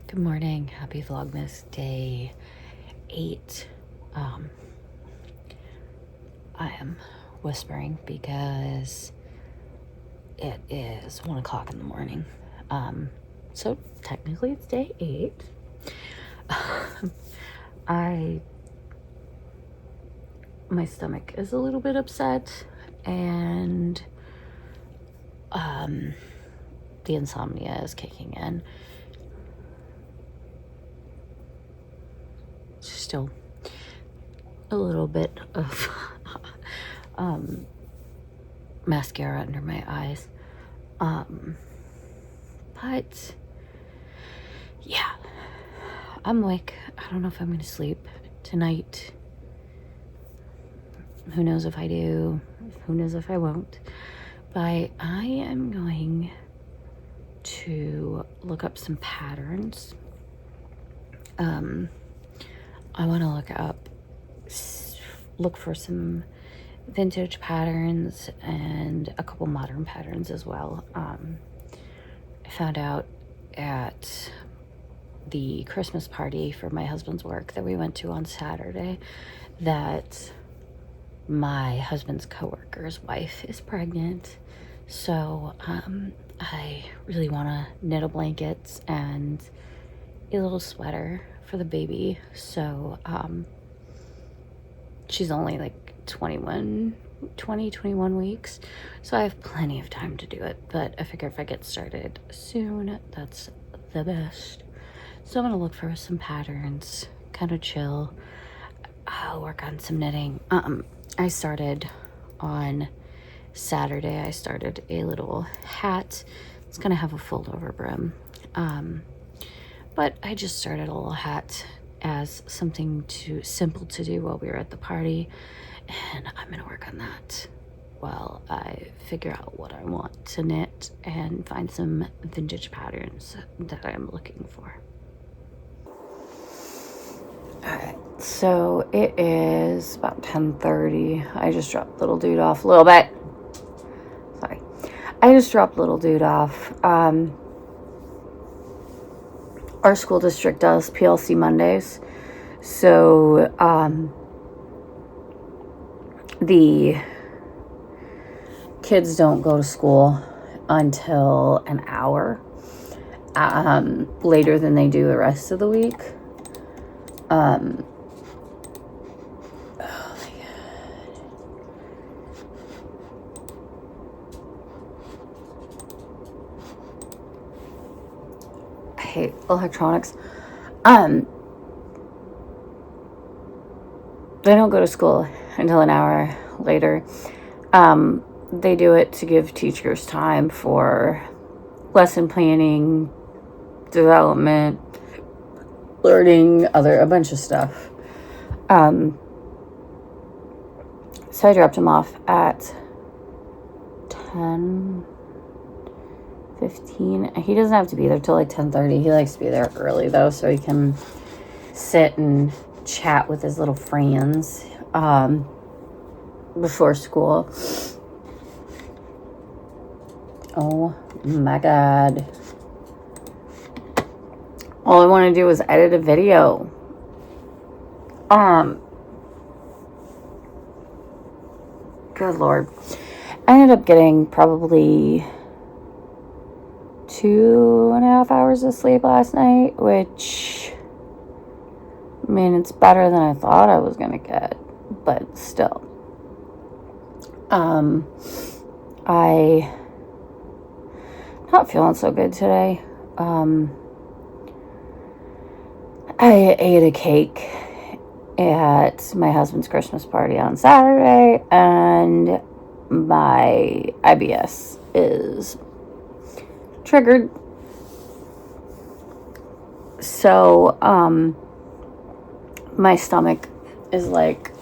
Good morning. Happy Vlogmas day 8. I am whispering because it is 1 o'clock in the morning. So technically it's day 8. My stomach is a little bit upset, and the insomnia is kicking in. Still a little bit of mascara under my eyes. But yeah, I'm awake. I don't know if I'm going to sleep tonight. Who knows if I do? Who knows if I won't? But I am going to look up some patterns. I want to look for some vintage patterns and a couple modern patterns as well. I found out at the Christmas party for my husband's work that we went to on Saturday that my husband's coworker's wife is pregnant. So I really want to knit a blanket and a little sweater for the baby. So she's only like 21 weeks, so I have plenty of time to do it, but I figure if I get started soon, that's the best. So I'm gonna look for some patterns, kind of chill. I'll work on some knitting. I started on Saturday, I started a little hat. It's gonna have a fold over brim, but I just started a little hat as something simple to do while we were at the party, and I'm gonna work on that while I figure out what I want to knit and find some vintage patterns that I'm looking for. Alright, so it is about 10:30. I just dropped little dude off a little bit. Sorry. I just dropped little dude off. Our school district does PLC Mondays, so the kids don't go to school until an hour later than they do the rest of the week. Oh my god. I hate electronics. They don't go to school until an hour later. They do it to give teachers time for lesson planning, development, learning, a bunch of stuff. So I dropped him off at 10:15. He doesn't have to be there till like 10:30. He likes to be there early though, so he can sit and chat with his little friends before school. Oh my god. All I want to do is edit a video. Good lord. I ended up getting probably 2.5 hours of sleep last night, which, I mean, it's better than I thought I was going to get, but still. I'm not feeling so good today. I ate a cake at my husband's Christmas party on Saturday, and my IBS is triggered. So, my stomach is like,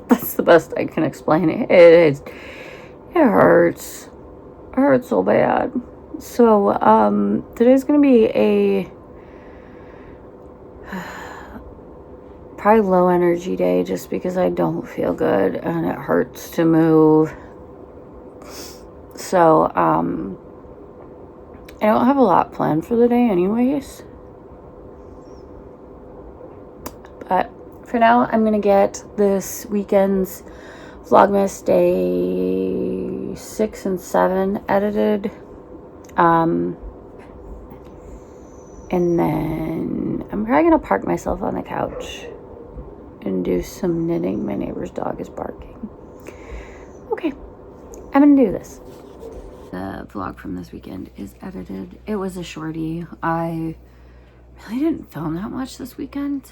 that's the best I can explain it. It hurts. It hurts so bad. So, today's gonna be a probably low energy day just because I don't feel good and it hurts to move. So, I don't have a lot planned for the day anyways. But for now, I'm going to get this weekend's Vlogmas day 6 and 7 edited. And then I'm probably going to park myself on the couch and do some knitting. My neighbor's dog is barking. Okay, I'm going to do this. The vlog from this weekend is edited. It was a shorty. I really didn't film that much this weekend.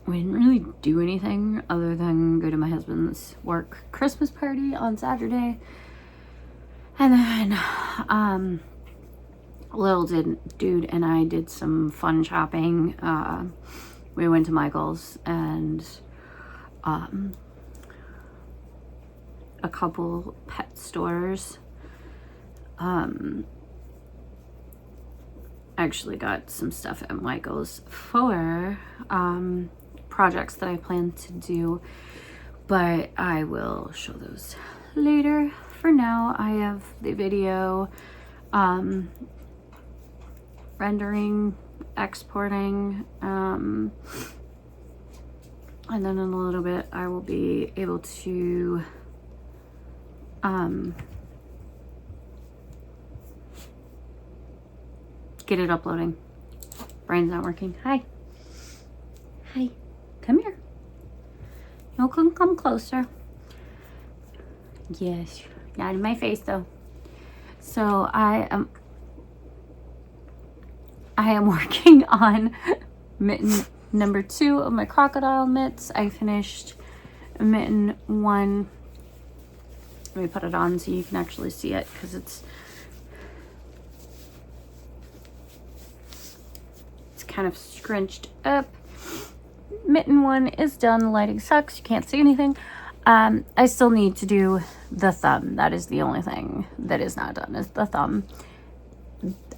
We didn't really do anything other than go to my husband's work Christmas party on Saturday. And then, little dude and I did some fun shopping. We went to Michael's and, a couple pet stores. Actually got some stuff at Michael's for, projects that I plan to do, but I will show those later. For now, I have the video rendering, exporting, and then in a little bit I will be able to get it uploading. Brain's not working. Hi. Hi. Come here. You can come closer. Yes. Not in my face though. So I am working on mitten number 2 of my crocodile mitts. I finished mitten 1. Let me put it on so you can actually see it because it's kind of scrunched up. Mitten 1 is done. The lighting sucks. You can't see anything. I still need to do the thumb. That is the only thing that is not done, is the thumb.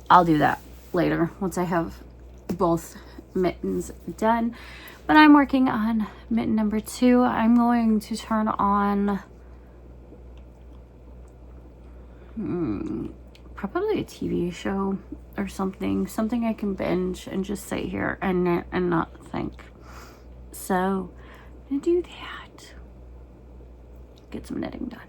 I'll do that later once I have both mittens done. But I'm working on mitten number 2. I'm going to turn on probably a TV show or something I can binge and just sit here and knit and not think. So I'm gonna do that. Get some knitting done.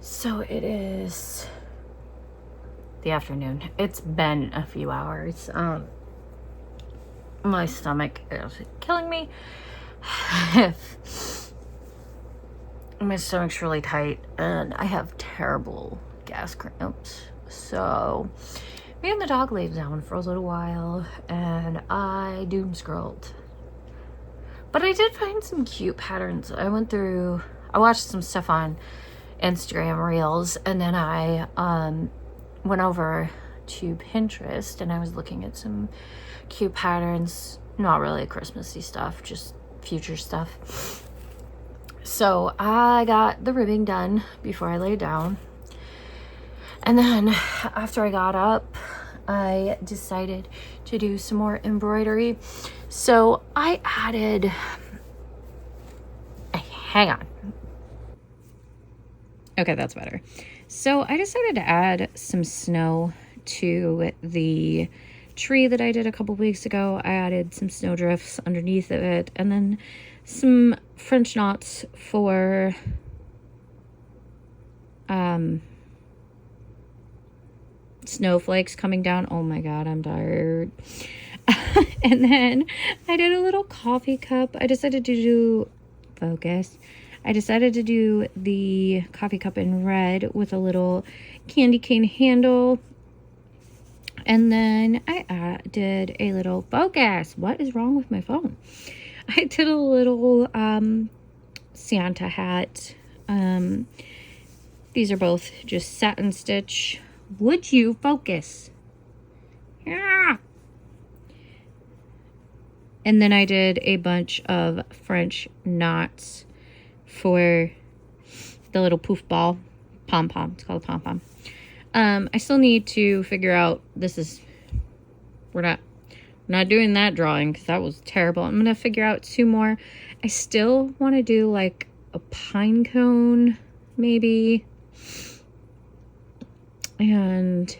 So it is the afternoon. It's been a few hours. My stomach is killing me. My stomach's really tight and I have terrible gas cramps. So me and the dog laid down for a little while and I doom scrolled. But I did find some cute patterns. I watched some stuff on Instagram Reels, and then I went over to Pinterest and I was looking at some cute patterns. Not really Christmassy stuff, just future stuff. So I got the ribbing done before I lay down. And then after I got up, I decided to do some more embroidery. So I added, hang on. Okay, that's better. So I decided to add some snow to the tree that I did a couple weeks ago. I added some snow drifts underneath of it, and then some French knots for snowflakes coming down. Oh my god, I'm tired. And then I did a little coffee cup. I decided to do the coffee cup in red with a little candy cane handle. And then I did a little focus. What is wrong with my phone? I did a little Santa hat. These are both just satin stitch. Would you focus? Yeah. And then I did a bunch of French knots for the little poof ball pom-pom. It's called a pom-pom. I still need to figure out, we're not doing that drawing because that was terrible. I'm gonna figure out 2 more. I still want to do like a pine cone maybe, and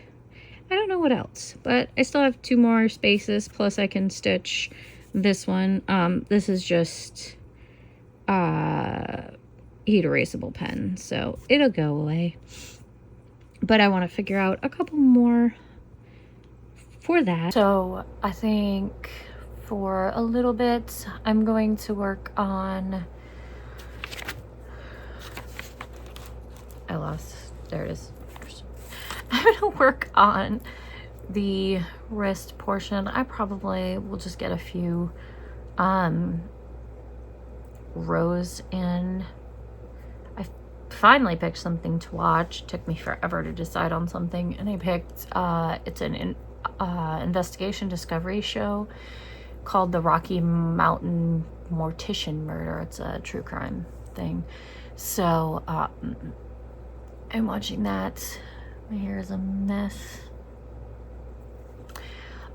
I don't know what else, but I still have 2 more spaces, plus I can stitch this one. This is just heat erasable pen, so it'll go away. But I want to figure out a couple more for that. So I think for a little bit, I'm going to work on, there it is. I'm going to work on the wrist portion. I probably will just get a few rows in. I finally picked something to watch. It took me forever to decide on something, and I picked it's an investigation discovery show called the Rocky Mountain Mortician Murder. It's a true crime thing. So I'm watching that. My hair is a mess.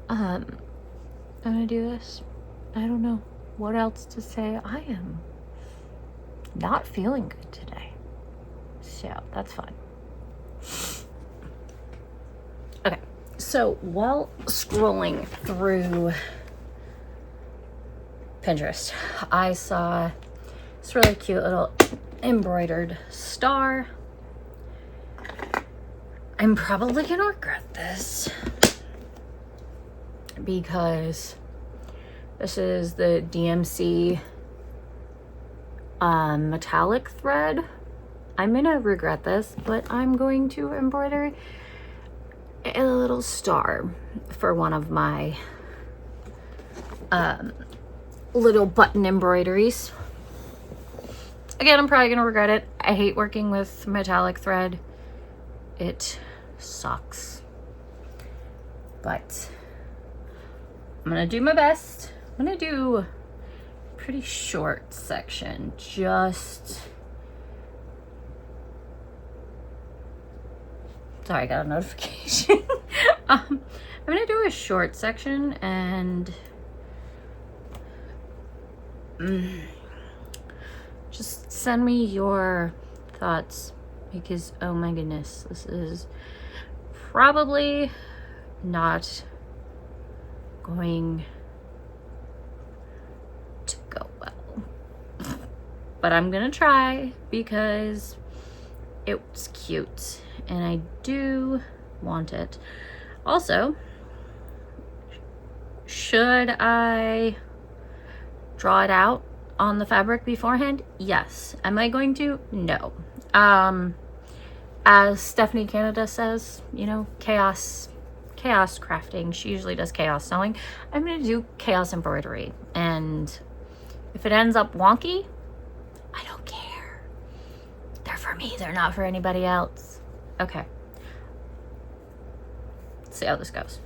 I'm gonna do this. I don't know what else to say. I am not feeling good today, so that's fine. Okay, so while scrolling through Pinterest, I saw this really cute little embroidered star. I'm probably gonna regret this because this is the DMC metallic thread. I'm gonna regret this, but I'm going to embroider a little star for one of my little button embroideries. Again, I'm probably gonna regret it. I hate working with metallic thread. It sucks. But I'm gonna do my best. I'm gonna do a pretty short section. Sorry, I got a notification. I'm gonna do a short section and just send me your thoughts, because oh my goodness, this is probably not going to go well. But I'm gonna try, because it's cute and I do want it. Also, should I draw it out on the fabric beforehand? Yes. Am I going to? No. As Stephanie Canada says, you know, chaos crafting. She usually does chaos sewing. I'm going to do chaos embroidery. And if it ends up wonky, I don't care. They're for me. They're not for anybody else. Okay. Let's see how this goes.